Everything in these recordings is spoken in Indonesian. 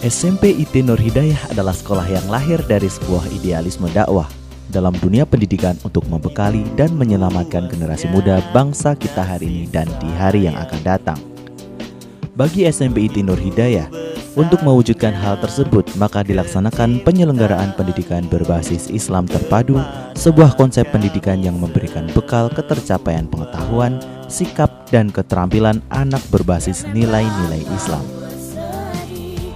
SMP IT Nur Hidayah adalah sekolah yang lahir dari sebuah idealisme dakwah dalam dunia pendidikan untuk membekali dan menyelamatkan generasi muda bangsa kita hari ini dan di hari yang akan datang. Bagi SMP IT Nur Hidayah, untuk mewujudkan hal tersebut maka dilaksanakan penyelenggaraan pendidikan berbasis Islam terpadu, sebuah konsep pendidikan yang memberikan bekal ketercapaian pengetahuan, sikap, dan keterampilan anak berbasis nilai-nilai Islam.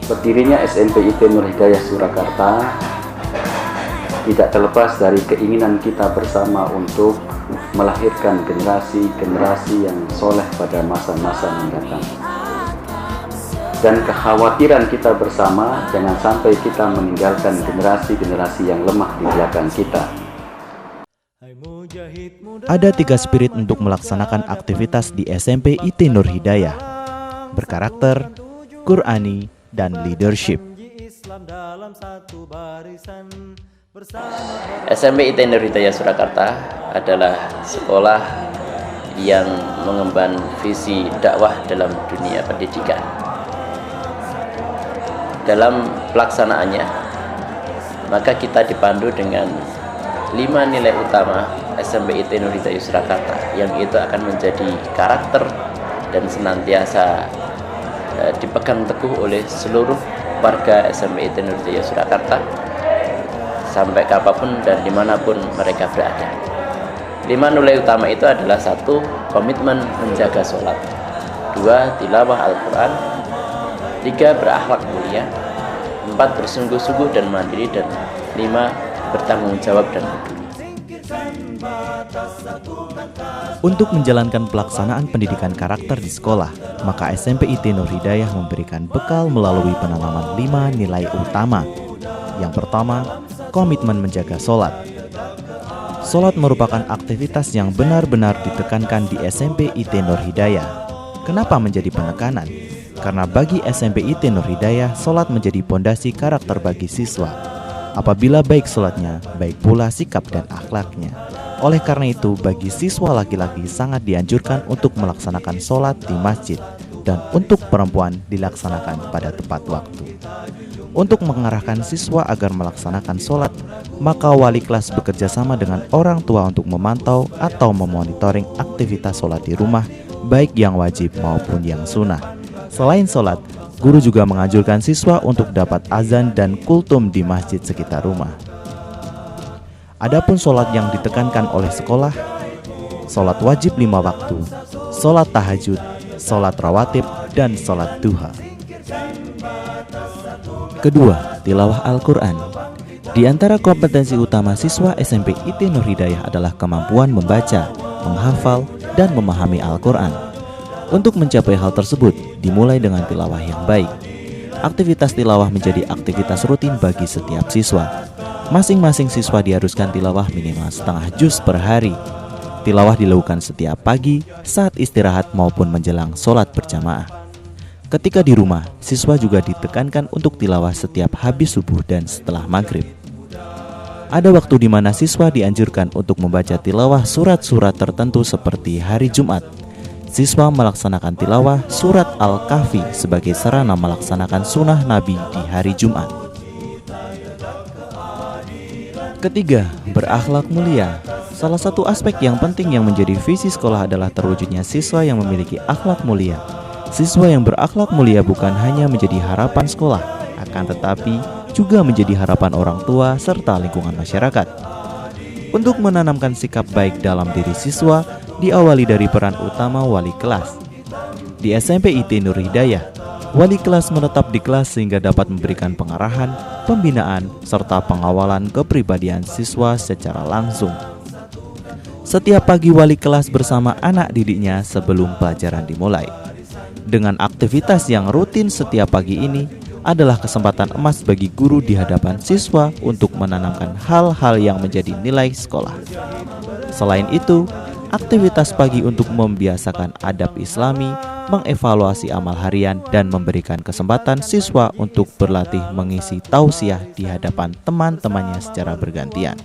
Berdirinya SMP IT Nur Hidayah Surakarta tidak terlepas dari keinginan kita bersama untuk melahirkan generasi-generasi yang soleh pada masa-masa mendatang. Dan kekhawatiran kita bersama jangan sampai kita meninggalkan generasi-generasi yang lemah di belakang kita. Ada 3 spirit untuk melaksanakan aktivitas di SMP IT Nur Hidayah: berkarakter, Qur'ani, dan leadership. SMP IT Nur Hidayah Surakarta adalah sekolah yang mengemban visi dakwah dalam dunia pendidikan. Dalam pelaksanaannya, maka kita dipandu dengan 5 nilai utama SMP IT Nur Hidayah Surakarta, yang itu akan menjadi karakter dan senantiasa dipegang teguh oleh seluruh warga SMP IT Nur Hidayah Surakarta sampai kapanpun dan dimanapun mereka berada. 5 nilai utama itu adalah: 1. Komitmen menjaga sholat, 2. Tilawah Al-Quran, 3. Berakhlak mulia, 4. Bersungguh-sungguh dan mandiri, dan 5. Bertanggung jawab dan peduli. Untuk menjalankan pelaksanaan pendidikan karakter di sekolah, maka SMP IT Nur Hidayah memberikan bekal melalui penanaman 5 nilai utama. Yang pertama, komitmen menjaga sholat. Sholat merupakan aktivitas yang benar-benar ditekankan di SMP IT Nur Hidayah. Kenapa menjadi penekanan? Karena bagi SMP IT Nur Hidayah, sholat menjadi pondasi karakter bagi siswa. Apabila baik sholatnya, baik pula sikap dan akhlaknya. Oleh karena itu, bagi siswa laki-laki sangat dianjurkan untuk melaksanakan sholat di masjid, dan untuk perempuan dilaksanakan pada tepat waktu. Untuk mengarahkan siswa agar melaksanakan sholat, maka wali kelas bekerja sama dengan orang tua untuk memantau atau memonitoring aktivitas sholat di rumah, baik yang wajib maupun yang sunnah. Selain sholat, guru juga menganjurkan siswa untuk dapat azan dan kultum di masjid sekitar rumah. Adapun sholat yang ditekankan oleh sekolah: sholat wajib 5 waktu, sholat tahajud, sholat rawatib, dan sholat duha. Kedua, tilawah Al-Quran. Di antara kompetensi utama siswa SMP IT Nur Hidayah adalah kemampuan membaca, menghafal, dan memahami Al-Quran. Untuk mencapai hal tersebut, dimulai dengan tilawah yang baik. Aktivitas tilawah menjadi aktivitas rutin bagi setiap siswa. Masing-masing siswa diharuskan tilawah minimal setengah juz per hari. Tilawah dilakukan setiap pagi, saat istirahat maupun menjelang sholat berjamaah. Ketika di rumah, siswa juga ditekankan untuk tilawah setiap habis subuh dan setelah maghrib. Ada waktu di mana siswa dianjurkan untuk membaca tilawah surat-surat tertentu seperti hari Jumat. Siswa melaksanakan tilawah surat Al-Kahfi sebagai sarana melaksanakan sunnah Nabi di hari Jumat. Ketiga, berakhlak mulia. Salah satu aspek yang penting yang menjadi visi sekolah adalah terwujudnya siswa yang memiliki akhlak mulia. Siswa yang berakhlak mulia bukan hanya menjadi harapan sekolah, akan tetapi juga menjadi harapan orang tua serta lingkungan masyarakat. Untuk menanamkan sikap baik dalam diri siswa, diawali dari peran utama wali kelas. Di SMP IT Nur Hidayah, wali kelas menetap di kelas sehingga dapat memberikan pengarahan, pembinaan, serta pengawalan kepribadian siswa secara langsung. Setiap pagi wali kelas bersama anak didiknya sebelum pelajaran dimulai. Dengan aktivitas yang rutin setiap pagi ini adalah kesempatan emas bagi guru di hadapan siswa untuk menanamkan hal-hal yang menjadi nilai sekolah. Selain itu, aktivitas pagi untuk membiasakan adab Islami mengevaluasi amal harian, dan memberikan kesempatan siswa untuk berlatih mengisi tausiah di hadapan teman-temannya secara bergantian.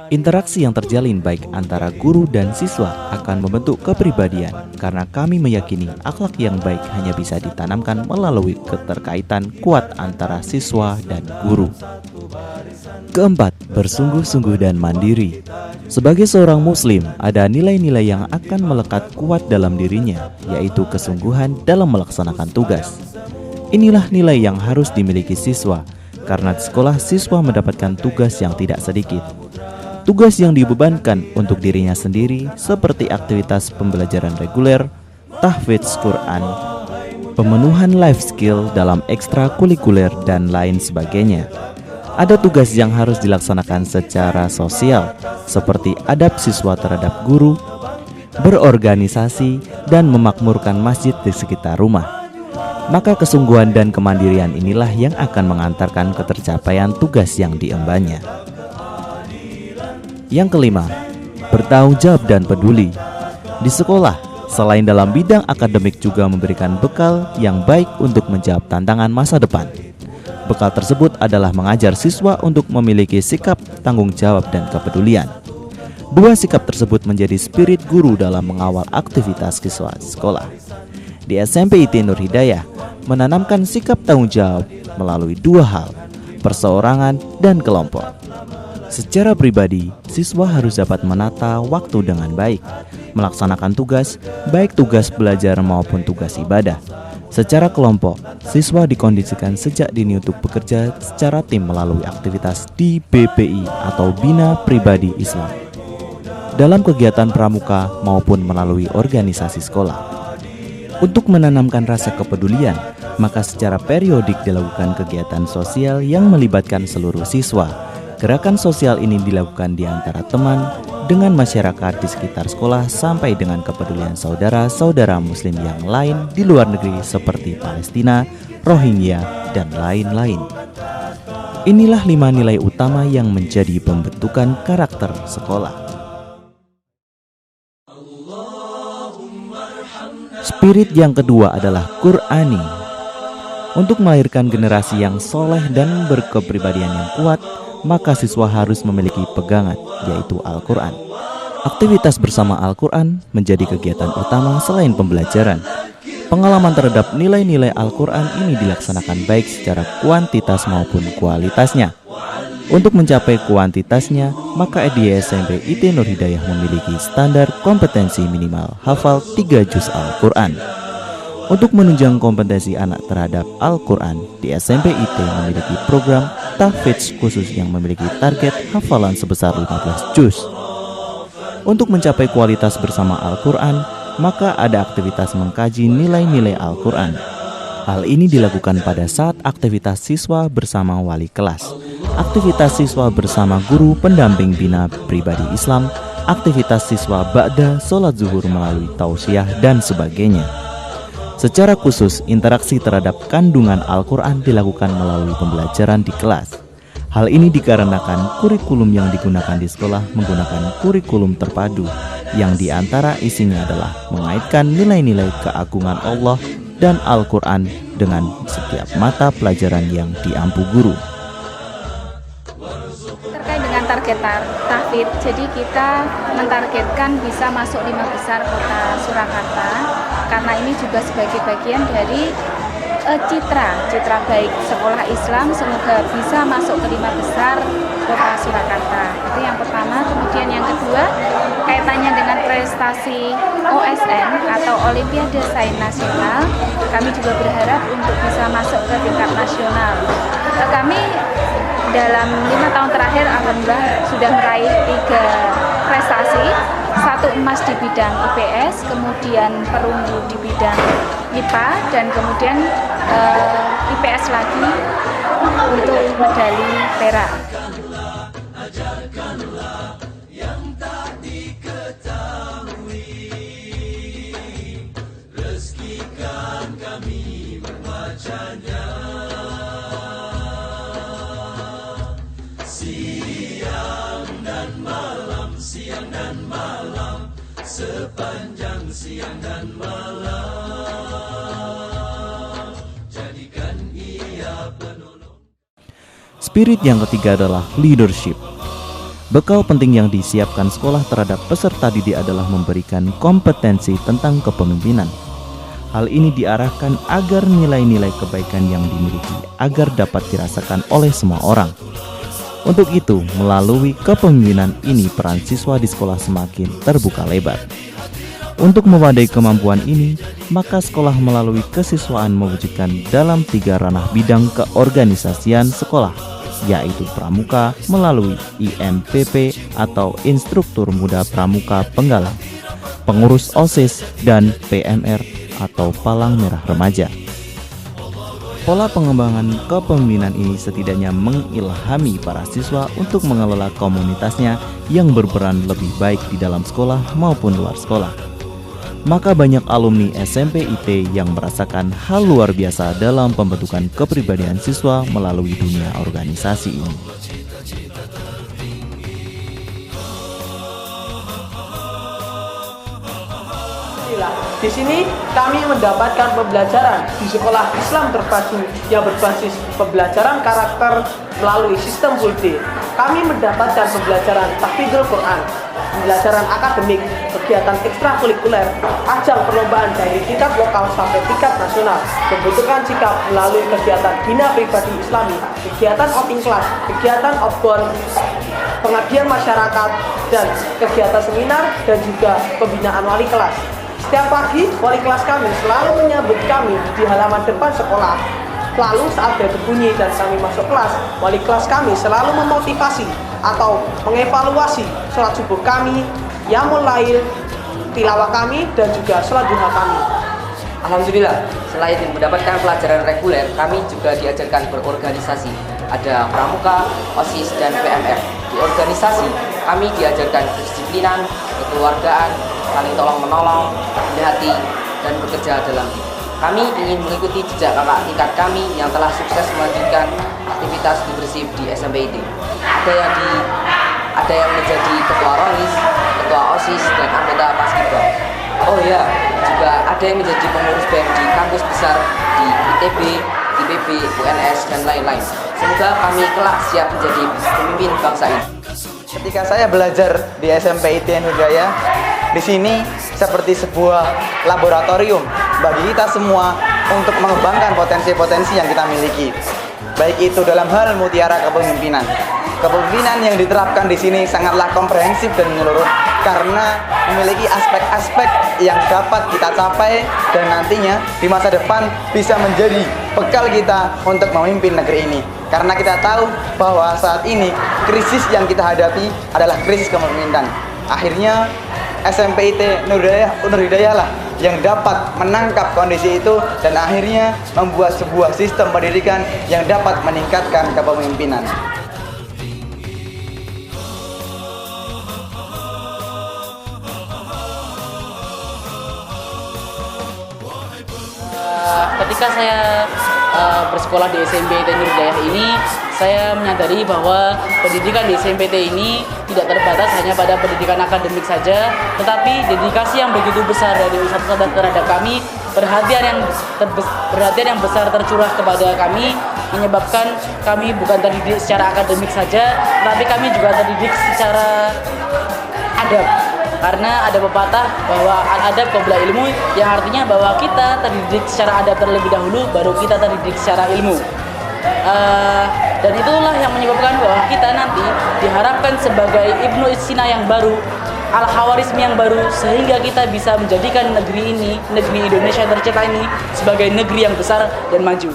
Interaksi yang terjalin baik antara guru dan siswa akan membentuk kepribadian, karena kami meyakini akhlak yang baik hanya bisa ditanamkan melalui keterkaitan kuat antara siswa dan guru. Keempat, bersungguh-sungguh dan mandiri. Sebagai seorang muslim, ada nilai-nilai yang akan melekat kuat dalam dirinya, yaitu kesungguhan dalam melaksanakan tugas. Inilah nilai yang harus dimiliki siswa, karena di sekolah siswa mendapatkan tugas yang tidak sedikit. Tugas yang dibebankan untuk dirinya sendiri seperti aktivitas pembelajaran reguler, tahfidz Quran, pemenuhan life skill dalam ekstrakurikuler, dan lain sebagainya. Ada tugas yang harus dilaksanakan secara sosial, seperti adab siswa terhadap guru, berorganisasi, dan memakmurkan masjid di sekitar rumah. Maka kesungguhan dan kemandirian inilah yang akan mengantarkan ke tercapaian tugas yang diembannya. Yang kelima, bertanggung jawab dan peduli. Di sekolah, selain dalam bidang akademik juga memberikan bekal yang baik untuk menjawab tantangan masa depan. Bekal tersebut adalah mengajar siswa untuk memiliki sikap tanggung jawab dan kepedulian. Dua sikap tersebut menjadi spirit guru dalam mengawal aktivitas siswa sekolah. Di SMP IT Nur Hidayah menanamkan sikap tanggung jawab melalui dua hal, perseorangan dan kelompok. Secara pribadi, siswa harus dapat menata waktu dengan baik, melaksanakan tugas, baik tugas belajar maupun tugas ibadah. Secara kelompok, siswa dikondisikan sejak dini untuk bekerja secara tim melalui aktivitas di BPI atau Bina Pribadi Islam, dalam kegiatan pramuka maupun melalui organisasi sekolah. Untuk menanamkan rasa kepedulian, maka secara periodik dilakukan kegiatan sosial yang melibatkan seluruh siswa. Gerakan sosial ini dilakukan di antara teman, dengan masyarakat di sekitar sekolah, sampai dengan kepedulian saudara-saudara muslim yang lain di luar negeri seperti Palestina, Rohingya, dan lain-lain. Inilah 5 nilai utama yang menjadi pembentukan karakter sekolah. Spirit yang kedua adalah Qur'ani. Untuk melahirkan generasi yang soleh dan berkepribadian yang kuat, maka siswa harus memiliki pegangan, yaitu Al-Quran. Aktivitas bersama Al-Quran menjadi kegiatan utama selain pembelajaran. Pengalaman terhadap nilai-nilai Al-Quran ini dilaksanakan baik secara kuantitas maupun kualitasnya. Untuk mencapai kuantitasnya, maka di SMP IT Nur Hidayah memiliki standar kompetensi minimal hafal 3 juz Al-Quran. Untuk menunjang kompetensi anak terhadap Al-Quran, di SMP IT memiliki program tahfidz khusus yang memiliki target hafalan sebesar 15 juz. Untuk mencapai kualitas bersama Al-Quran, maka ada aktivitas mengkaji nilai-nilai Al-Quran. Hal ini dilakukan pada saat aktivitas siswa bersama wali kelas, aktivitas siswa bersama guru pendamping Bina Pribadi Islam, aktivitas siswa ba'da sholat zuhur melalui tausiah, dan sebagainya. Secara khusus, interaksi terhadap kandungan Al-Quran dilakukan melalui pembelajaran di kelas. Hal ini dikarenakan kurikulum yang digunakan di sekolah menggunakan kurikulum terpadu, yang diantara isinya adalah mengaitkan nilai-nilai keagungan Allah dan Al-Quran dengan setiap mata pelajaran yang diampu guru. Terkait dengan target tahfidz, jadi kita mentargetkan bisa masuk 5 besar kota Surakarta, karena ini juga sebagai bagian dari citra baik sekolah Islam, semoga bisa masuk ke 5 besar kota Surakarta. Itu yang pertama. Kemudian yang kedua, kaitannya dengan prestasi OSN atau Olimpiade Sains Nasional, kami juga berharap untuk bisa masuk ke tingkat nasional. Kami dalam 5 tahun terakhir alhamdulillah sudah meraih 3 prestasi, 1 emas di bidang IPS, kemudian perunggu di bidang IPA, dan kemudian IPS lagi untuk medali perak. Spirit yang ketiga adalah leadership. Bekal penting yang disiapkan sekolah terhadap peserta didik adalah memberikan kompetensi tentang kepemimpinan. Hal ini diarahkan agar nilai-nilai kebaikan yang dimiliki agar dapat dirasakan oleh semua orang. Untuk itu, melalui kepemimpinan ini peran siswa di sekolah semakin terbuka lebar. Untuk mewadai kemampuan ini, maka sekolah melalui kesiswaan mewujudkan dalam 3 ranah bidang keorganisasian sekolah, yaitu pramuka melalui IMPP atau Instruktur Muda Pramuka Penggalang, pengurus OSIS, dan PMR atau Palang Merah Remaja. Pola pengembangan kepemimpinan ini setidaknya mengilhami para siswa untuk mengelola komunitasnya yang berperan lebih baik di dalam sekolah maupun luar sekolah. Maka banyak alumni SMP IT yang merasakan hal luar biasa dalam pembentukan kepribadian siswa melalui dunia organisasi ini. Di sini kami mendapatkan pembelajaran di sekolah Islam terpadu yang berbasis pembelajaran karakter melalui sistem full day. Kami mendapatkan pembelajaran tahfidzul Quran, pembelajaran akademik, kegiatan ekstrakurikuler, ajang perlombaan dari tingkat lokal sampai tingkat nasional, pembentukan sikap melalui kegiatan bina pribadi Islami, kegiatan outing kelas, kegiatan outbound, pengabdian masyarakat, dan kegiatan seminar dan juga pembinaan wali kelas. Setiap pagi, wali kelas kami selalu menyambut kami di halaman depan sekolah. Lalu saat bel berbunyi dan kami masuk kelas, wali kelas kami selalu memotivasi atau mengevaluasi sholat subuh kami, qiyamul lail, tilawah kami, dan juga sholat duha kami. Alhamdulillah, selain mendapatkan pelajaran reguler, kami juga diajarkan berorganisasi. Ada pramuka, OSIS, dan PMR. Di organisasi, kami diajarkan kedisiplinan, kekeluargaan, saling tolong-menolong, hati, dan bekerja dalam tim. Kami ingin mengikuti jejak kakak tingkat kami yang telah sukses melanjutkan aktivitas leadership di SMP IT. Ada yang menjadi ketua ROIS, ketua OSIS, dan anggota Paskibra. Oh ya, juga ada yang menjadi pengurus BEM di kampus besar di ITB, IPB, UNS, dan lain-lain. Semoga kami kelak siap menjadi pemimpin bangsa ini. Ketika saya belajar di SMP IT Nurdaya, di sini seperti sebuah laboratorium bagi kita semua untuk mengembangkan potensi-potensi yang kita miliki. Baik itu dalam hal mutiara kepemimpinan. Kepemimpinan yang diterapkan di sini sangatlah komprehensif dan menyeluruh karena memiliki aspek-aspek yang dapat kita capai dan nantinya di masa depan bisa menjadi bekal kita untuk memimpin negeri ini. Karena kita tahu bahwa saat ini krisis yang kita hadapi adalah krisis kepemimpinan. Akhirnya SMP IT Nurdaya lah yang dapat menangkap kondisi itu dan akhirnya membuat sebuah sistem pendidikan yang dapat meningkatkan kepemimpinan. Ketika saya bersekolah di SMP IT Nurdaya ini, saya menyadari bahwa pendidikan di SMP IT ini tidak terbatas hanya pada pendidikan akademik saja, tetapi dedikasi yang begitu besar dari ustadz-ustadz terhadap kami, perhatian yang besar tercurah kepada kami, menyebabkan kami bukan terdidik secara akademik saja, tetapi kami juga terdidik secara adab. Karena ada pepatah bahwa al-adab qabla ilmu, yang artinya bahwa kita terdidik secara adab terlebih dahulu, baru kita terdidik secara ilmu. Dan itulah yang menyebabkan bahwa kita nanti diharapkan sebagai Ibnu Sina yang baru, Al-Khawarizmi yang baru, sehingga kita bisa menjadikan negeri ini, negeri Indonesia yang tercinta ini, sebagai negeri yang besar dan maju.